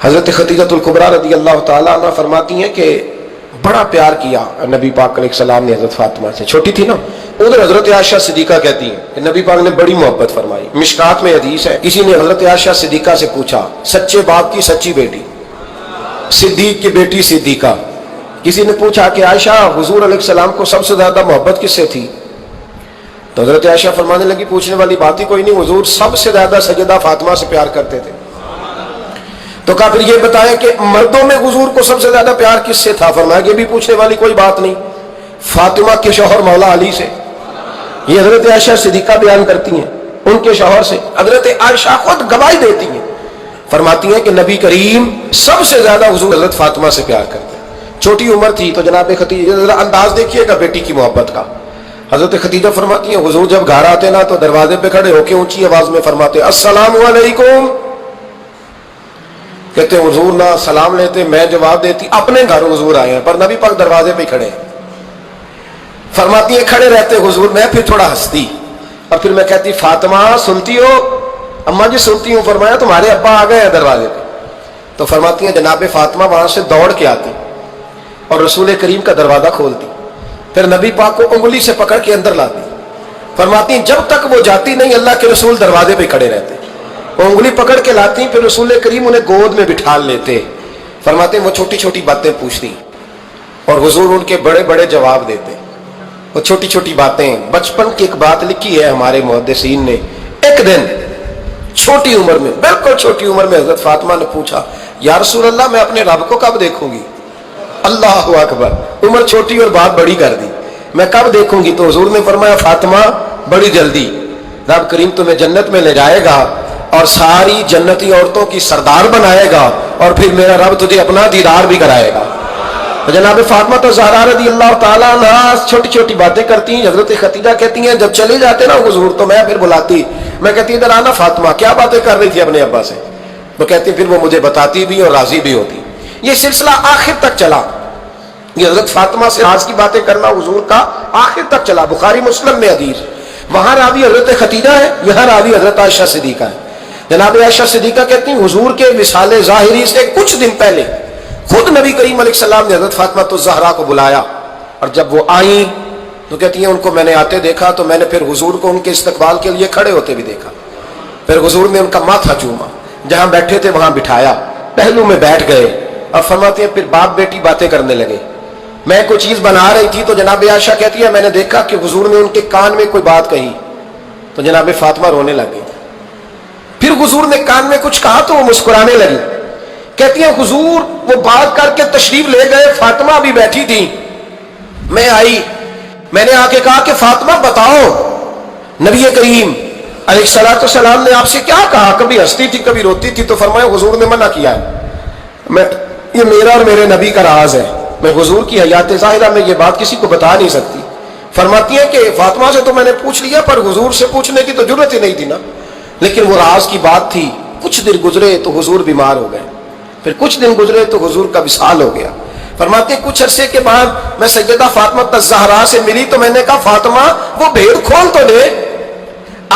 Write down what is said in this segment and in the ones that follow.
حضرت خدیجۃ الکبریٰ رضی اللہ تعالیٰ عنہ فرماتی ہیں کہ بڑا پیار کیا نبی پاک علیہ السلام نے حضرت فاطمہ سے، چھوٹی تھی نا۔ ادھر حضرت عائشہ صدیقہ کہتی ہیں کہ نبی پاک نے بڑی محبت فرمائی۔ مشکات میں حدیث ہے، کسی نے حضرت عائشہ صدیقہ سے پوچھا، سچے باپ کی سچی بیٹی، صدیق کی بیٹی صدیقہ، کسی نے پوچھا کہ عائشہ حضور علیہ السلام کو سب سے زیادہ محبت کس سے تھی؟ تو حضرت عائشہ فرمانے لگی پوچھنے والی بات ہی کوئی نہیں، حضور سب سے زیادہ سیدہ فاطمہ سے پیار کرتے تھے۔ تو کہا پھر یہ بتایا کہ مردوں میں حضور کو سب سے زیادہ پیار کس سے تھا؟ فرمایا یہ بھی پوچھنے والی کوئی بات نہیں، فاطمہ کے شوہر مولا علی سے۔ یہ حضرت عائشہ صدیقہ بیان کرتی ہیں ان کے شوہر سے، حضرت عائشہ خود گواہی دیتی ہیں، فرماتی ہیں کہ نبی کریم سب سے زیادہ حضور حضرت فاطمہ سے پیار کرتے ہیں۔ چھوٹی عمر تھی تو جناب خدیجہ، ذرا انداز دیکھیے گا بیٹی کی محبت کا۔ حضرت خدیجہ فرماتی ہیں حضور جب گھر آتے نا تو دروازے پہ کھڑے ہو کے اونچی آواز میں فرماتے السلام علیکم، کہتے ہیں حضور نہ سلام لیتے، میں جواب دیتی اپنے گھر حضور آئے ہیں پر نبی پاک دروازے پہ کھڑے ہیں۔ فرماتی ہیں کھڑے رہتے حضور، میں پھر تھوڑا ہنستی اور پھر میں کہتی فاطمہ سنتی ہو؟ اماں جی سنتی ہوں۔ فرمایا تمہارے ابا آ گئے ہیں دروازے پہ۔ تو فرماتی ہیں جناب فاطمہ وہاں سے دوڑ کے آتی اور رسول کریم کا دروازہ کھولتی، پھر نبی پاک کو انگلی سے پکڑ کے اندر لاتی۔ فرماتی ہیں جب تک وہ جاتی نہیں اللہ کے رسول دروازے پہ کھڑے رہتے، وہ انگلی پکڑ کے لاتی، پھر رسول کریم انہیں گود میں بٹھا لیتے۔ فرماتے ہیں وہ چھوٹی چھوٹی باتیں پوچھتی اور حضور ان کے بڑے بڑے جواب دیتے۔ وہ چھوٹی چھوٹی باتیں، بچپن کی ایک بات لکھی ہے ہمارے محدثین نے، ایک دن چھوٹی عمر میں، بالکل چھوٹی عمر میں حضرت فاطمہ نے پوچھا یا رسول اللہ میں اپنے رب کو کب دیکھوں گی؟ اللہ اکبر، عمر چھوٹی اور بات بڑی کر دی، میں کب دیکھوں گی؟ تو حضور نے فرمایا فاطمہ بڑی جلدی، رب کریم تمہیں جنت میں لے جائے گا اور ساری جنتی عورتوں کی سردار بنائے گا اور پھر میرا رب تجھے اپنا دیدار بھی کرائے گا۔ جناب فاطمہ تو زہرا رضی اللہ تعالیٰ عنہا چھوٹی چھوٹی باتیں کرتی ہیں۔ حضرت خدیجہ کہتی ہیں جب چلے جاتے نا حضور تو میں پھر بلاتی، میں کہتی ادھر آنا فاطمہ، کیا باتیں کر رہی تھی اپنے ابا سے؟ تو کہتی پھر وہ مجھے بتاتی بھی اور راضی بھی ہوتی۔ یہ سلسلہ آخر تک چلا، یہ حضرت فاطمہ سے راز کی باتیں کرنا حضور کا آخر تک چلا۔ بخاری مسلم میں حدیث، وہاں راوی حضرت خدیجہ ہے، یہاں راوی حضرت عائشہ صدیقہ ہے۔ جناب عائشہ صدیقہ کہتی ہیں حضور کے وصال ظاہری سے کچھ دن پہلے خود نبی کریم علیہ السلام نے حضرت فاطمہ الزہرا کو بلایا، اور جب وہ آئیں تو کہتی ہیں ان کو میں نے آتے دیکھا تو میں نے پھر حضور کو ان کے استقبال کے لیے کھڑے ہوتے بھی دیکھا، پھر حضور نے ان کا ماتھا چوما، جہاں بیٹھے تھے وہاں بٹھایا، پہلو میں بیٹھ گئے، اور فرماتے ہیں پھر باپ بیٹی باتیں کرنے لگے۔ میں کوئی چیز بنا رہی تھی تو جناب عائشہ کہتی ہے میں نے دیکھا کہ حضور نے ان کے کان میں کوئی بات کہی تو جناب فاطمہ رونے لگی، پھر حضور نے کان میں کچھ کہا تو وہ مسکرانے لگی۔ کہتی ہیں حضور وہ بات کر کے تشریف لے گئے، فاطمہ بھی بیٹھی تھی، میں آئی، میں نے آ کے کہا کہ فاطمہ بتاؤ نبی کریم علیہ الصلوۃ والسلام نے آپ سے کیا کہا؟ کبھی ہنستی تھی کبھی روتی تھی، تو فرمایا حضور نے منع کیا ہے، یہ میرا اور میرے نبی کا راز ہے، میں حضور کی حیات ظاہرہ میں یہ بات کسی کو بتا نہیں سکتی۔ فرماتی ہیں کہ فاطمہ سے تو میں نے پوچھ لیا پر حضور سے پوچھنے کی تو ضرورت ہی نہیں تھی نا، لیکن وہ راز کی بات تھی۔ کچھ دن گزرے تو حضور بیمار ہو گئے، پھر کچھ دن گزرے تو حضور کا وصال ہو گیا۔ فرماتے ہیں کچھ عرصے کے بعد میں سیدہ فاطمہ الزہرا سے ملی تو میں نے کہا فاطمہ وہ بھیڑ کھول تو دے،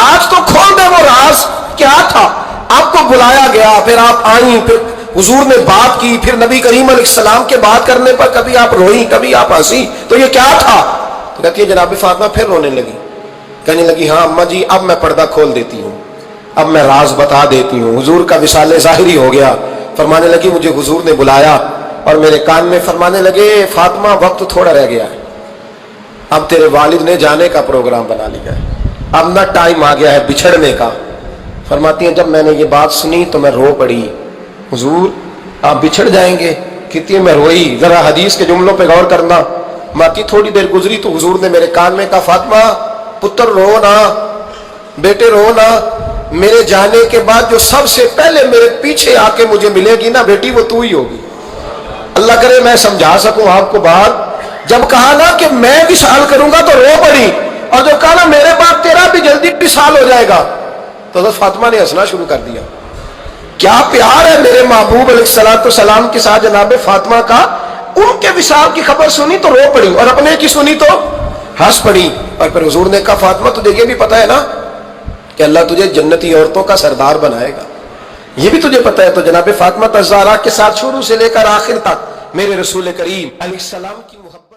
آج تو کھول دے وہ راز کیا تھا۔ آپ کو بلایا گیا، پھر آپ آئیں، پھر حضور نے بات کی، پھر نبی کریم علیہ السلام کے بات کرنے پر کبھی آپ روئی کبھی آپ ہنسی، تو یہ کیا تھا؟ تو کہتی ہے جناب فاطمہ پھر رونے لگی، کہنے لگی ہاں اماں جی اب میں پردہ کھول دیتی ہوں، اب میں راز بتا دیتی ہوں۔ حضور کا وصال ظاہری ہو گیا۔ فرمانے لگی مجھے حضور نے بلایا اور میرے کان میں فرمانے لگے فاطمہ وقت تھوڑا رہ گیا ہے، اب تیرے والد نے جانے کا پروگرام بنا لیا ہے، اب نہ ٹائم آ گیا ہے بچھڑنے کا۔ فرماتی ہیں جب میں نے یہ بات سنی تو میں رو پڑی، حضور آپ بچھڑ جائیں گے؟ کہتی ہے میں روئی۔ ذرا حدیث کے جملوں پہ غور کرنا، ماتی تھوڑی دیر گزری تو حضور نے میرے کان میں کہا فاطمہ پتر رو نا، بیٹے رو نا، میرے جانے کے بعد جو سب سے پہلے میرے پیچھے آ کے مجھے ملے گی نا بیٹی وہ تو ہی ہوگی۔ اللہ کرے میں سمجھا سکوں آپ کو بات، جب کہا نا کہ میں وصال کروں گا تو رو پڑی، اور جو کہا نا میرے بعد تیرا بھی جلدی وصال ہو جائے گا تو حضرت فاطمہ نے ہنسنا شروع کر دیا۔ کیا پیار ہے میرے محبوب علیہ الصلوۃ والسلام کے ساتھ جناب فاطمہ کا۔ ان کے وصال کی خبر سنی تو رو پڑی اور اپنے کی سنی تو ہنس پڑی۔ اور پھر حضور نے کہا فاطمہ تجھے یہ بھی پتہ ہے نا کہ اللہ تجھے جنتی عورتوں کا سردار بنائے گا، یہ بھی تجھے پتہ ہے تو جناب فاطمہ الزہرا کے ساتھ شروع سے لے کر آخر تک میرے رسول کریم علیہ السلام کی محبت